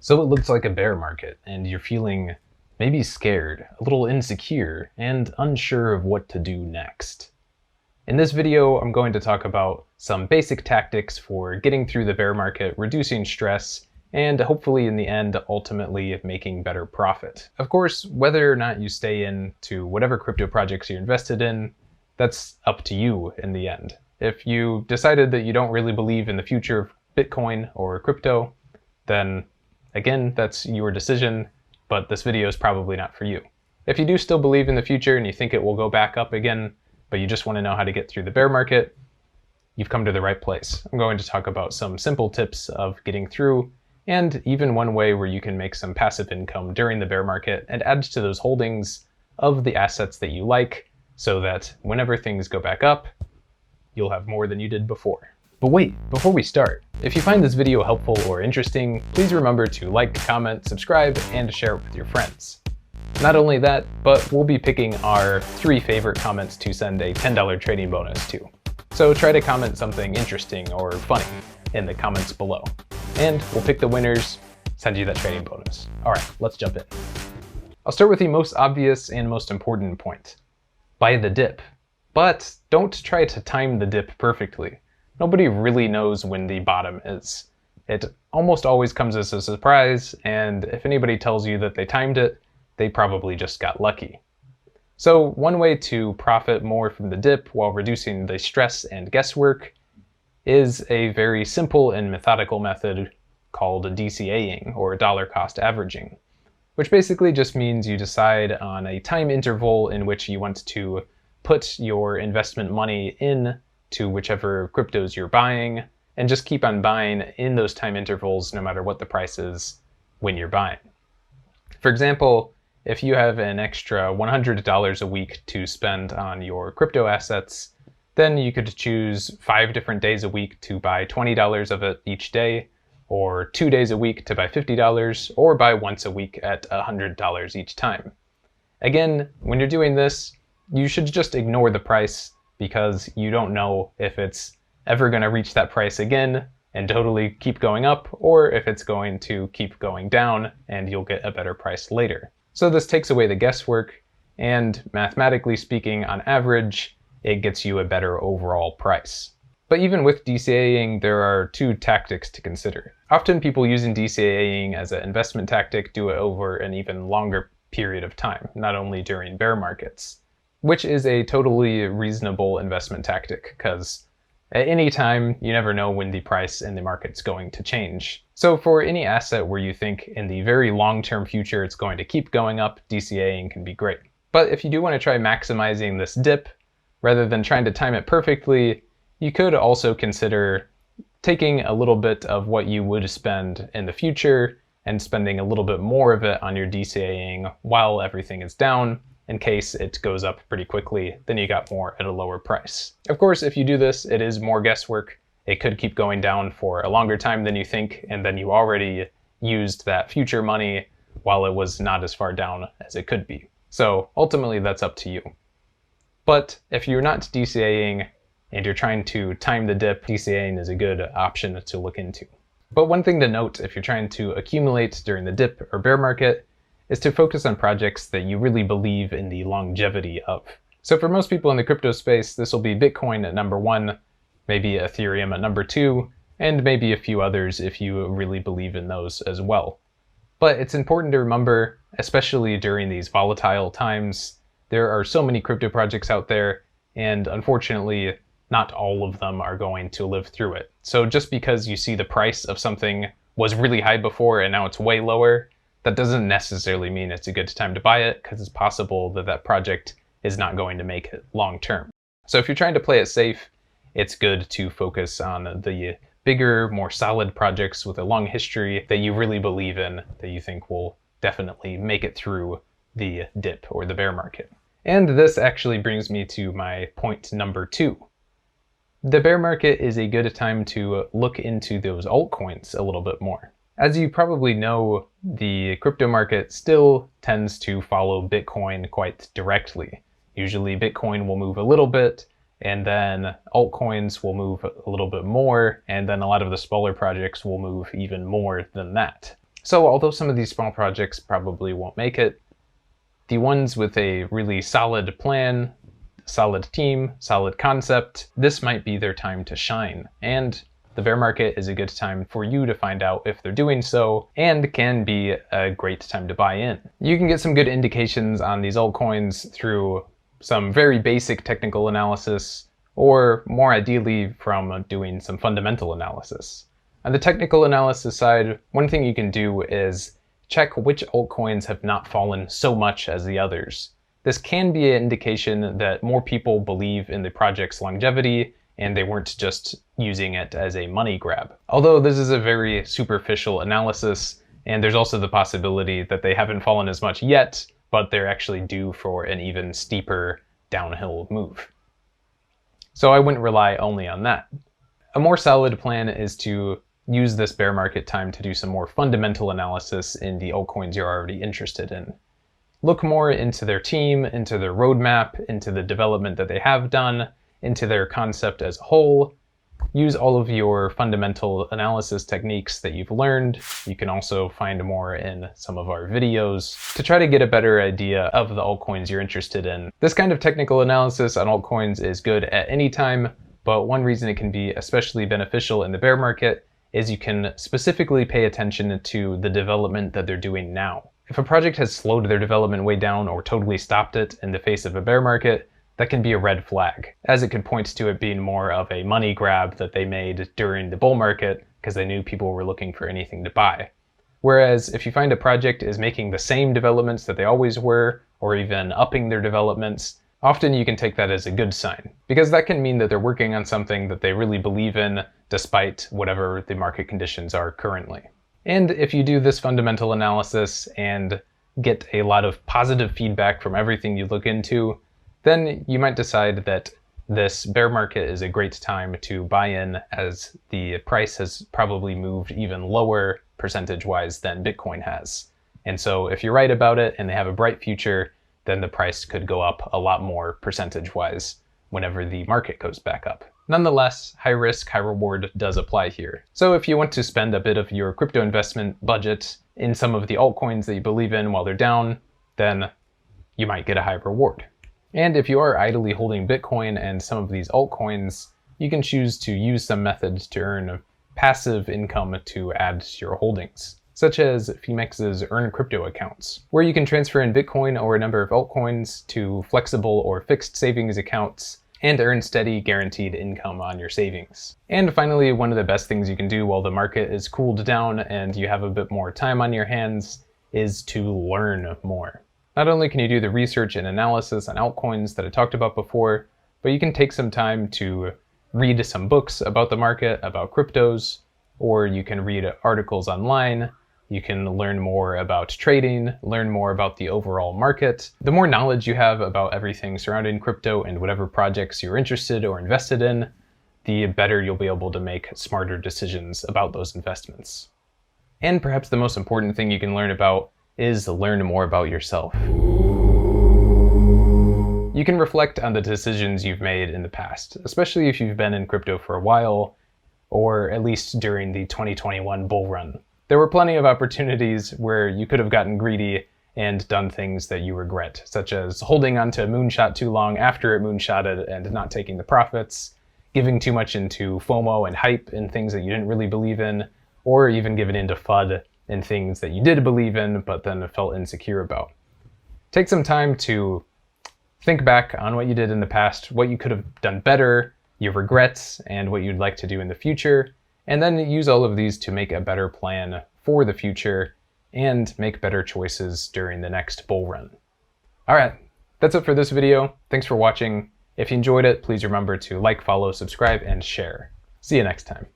So it looks like a bear market, and you're feeling maybe scared, a little insecure, and unsure of what to do next. In this video, I'm going to talk about some basic tactics for getting through the bear market, reducing stress, and hopefully in the end, ultimately making better profit. Of course, whether or not you stay into whatever crypto projects you're invested in, that's up to you in the end. If you decided that you don't really believe in the future of Bitcoin or crypto, then again, that's your decision, but this video is probably not for you. If you do still believe in the future and you think it will go back up again, but you just want to know how to get through the bear market, you've come to the right place. I'm going to talk about some simple tips of getting through, and even one way where you can make some passive income during the bear market and add to those holdings of the assets that you like, so that whenever things go back up, you'll have more than you did before. But wait, before we start, if you find this video helpful or interesting, please remember to like, comment, subscribe, and share it with your friends. Not only that, but we'll be picking our 3 favorite comments to send a $10 trading bonus to. So try to comment something interesting or funny in the comments below. And we'll pick the winners, send you that trading bonus. All right, let's jump in. I'll start with the most obvious and most important point. Buy the dip. But don't try to time the dip perfectly. Nobody really knows when the bottom is. It almost always comes as a surprise, and if anybody tells you that they timed it, they probably just got lucky. So one way to profit more from the dip while reducing the stress and guesswork is a very simple and methodical method called DCAing, or dollar cost averaging, which basically just means you decide on a time interval in which you want to put your investment money in to whichever cryptos you're buying, and just keep on buying in those time intervals no matter what the price is when you're buying. For example, if you have an extra $100 a week to spend on your crypto assets, then you could choose 5 different days a week to buy $20 of it each day, or 2 days a week to buy $50, or buy once a week at $100 each time. Again, when you're doing this, you should just ignore the price, because you don't know if it's ever going to reach that price again and totally keep going up, or if it's going to keep going down and you'll get a better price later. So this takes away the guesswork, and mathematically speaking, on average, it gets you a better overall price. But even with DCAing, there are 2 tactics to consider. Often people using DCAing as an investment tactic do it over an even longer period of time, not only during bear markets, which is a totally reasonable investment tactic, because at any time, you never know when the price in the market's going to change. So for any asset where you think in the very long-term future it's going to keep going up, DCAing can be great. But if you do want to try maximizing this dip, rather than trying to time it perfectly, you could also consider taking a little bit of what you would spend in the future and spending a little bit more of it on your DCAing while everything is down, in case it goes up pretty quickly, then you got more at a lower price. Of course, if you do this, it is more guesswork. It could keep going down for a longer time than you think, and then you already used that future money while it was not as far down as it could be. So ultimately, that's up to you. But if you're not DCAing and you're trying to time the dip, DCAing is a good option to look into. But one thing to note if you're trying to accumulate during the dip or bear market is to focus on projects that you really believe in the longevity of. So for most people in the crypto space, this will be Bitcoin at number 1, maybe Ethereum at number 2, and maybe a few others if you really believe in those as well. But it's important to remember, especially during these volatile times, there are so many crypto projects out there, and unfortunately, not all of them are going to live through it. So just because you see the price of something was really high before and now it's way lower, that doesn't necessarily mean it's a good time to buy it, because it's possible that that project is not going to make it long term. So if you're trying to play it safe, it's good to focus on the bigger, more solid projects with a long history that you really believe in, that you think will definitely make it through the dip or the bear market. And this actually brings me to my point number 2. The bear market is a good time to look into those altcoins a little bit more. As you probably know, the crypto market still tends to follow Bitcoin quite directly. Usually Bitcoin will move a little bit, and then altcoins will move a little bit more, and then a lot of the smaller projects will move even more than that. So although some of these small projects probably won't make it, the ones with a really solid plan, solid team, solid concept, this might be their time to shine. And the bear market is a good time for you to find out if they're doing so, and can be a great time to buy in. You can get some good indications on these altcoins through some very basic technical analysis, or more ideally from doing some fundamental analysis. On the technical analysis side, one thing you can do is check which altcoins have not fallen so much as the others. This can be an indication that more people believe in the project's longevity and they weren't just using it as a money grab. Although this is a very superficial analysis, and there's also the possibility that they haven't fallen as much yet, but they're actually due for an even steeper downhill move. So I wouldn't rely only on that. A more solid plan is to use this bear market time to do some more fundamental analysis in the altcoins you're already interested in. Look more into their team, into their roadmap, into the development that they have done, into their concept as a whole. Use all of your fundamental analysis techniques that you've learned. You can also find more in some of our videos to try to get a better idea of the altcoins you're interested in. This kind of technical analysis on altcoins is good at any time, but one reason it can be especially beneficial in the bear market is you can specifically pay attention to the development that they're doing now. If a project has slowed their development way down or totally stopped it in the face of a bear market, that can be a red flag, as it could point to it being more of a money grab that they made during the bull market because they knew people were looking for anything to buy. Whereas if you find a project is making the same developments that they always were, or even upping their developments, often you can take that as a good sign, because that can mean that they're working on something that they really believe in despite whatever the market conditions are currently. And if you do this fundamental analysis and get a lot of positive feedback from everything you look into, then you might decide that this bear market is a great time to buy in, as the price has probably moved even lower percentage-wise than Bitcoin has. And so if you're right about it and they have a bright future, then the price could go up a lot more percentage-wise whenever the market goes back up. Nonetheless, high risk, high reward does apply here. So if you want to spend a bit of your crypto investment budget in some of the altcoins that you believe in while they're down, then you might get a high reward. And if you are idly holding Bitcoin and some of these altcoins, you can choose to use some methods to earn passive income to add to your holdings, such as Phemex's Earn Crypto accounts, where you can transfer in Bitcoin or a number of altcoins to flexible or fixed savings accounts and earn steady guaranteed income on your savings. And finally, one of the best things you can do while the market is cooled down and you have a bit more time on your hands is to learn more. Not only can you do the research and analysis on altcoins that I talked about before, but you can take some time to read some books about the market, about cryptos, or you can read articles online. You can learn more about trading, learn more about the overall market. The more knowledge you have about everything surrounding crypto and whatever projects you're interested or invested in, the better you'll be able to make smarter decisions about those investments. And perhaps the most important thing you can learn about is learn more about yourself. You can reflect on the decisions you've made in the past, especially if you've been in crypto for a while, or at least during the 2021 bull run. There were plenty of opportunities where you could have gotten greedy and done things that you regret, such as holding onto a moonshot too long after it moonshotted and not taking the profits, giving too much into FOMO and hype in things that you didn't really believe in, or even giving into FUD in things that you did believe in but then felt insecure about. Take some time to think back on what you did in the past, what you could have done better, your regrets, and what you'd like to do in the future, and then use all of these to make a better plan for the future and make better choices during the next bull run. All right, that's it for this video. Thanks for watching. If you enjoyed it, please remember to like, follow, subscribe, and share. See you next time.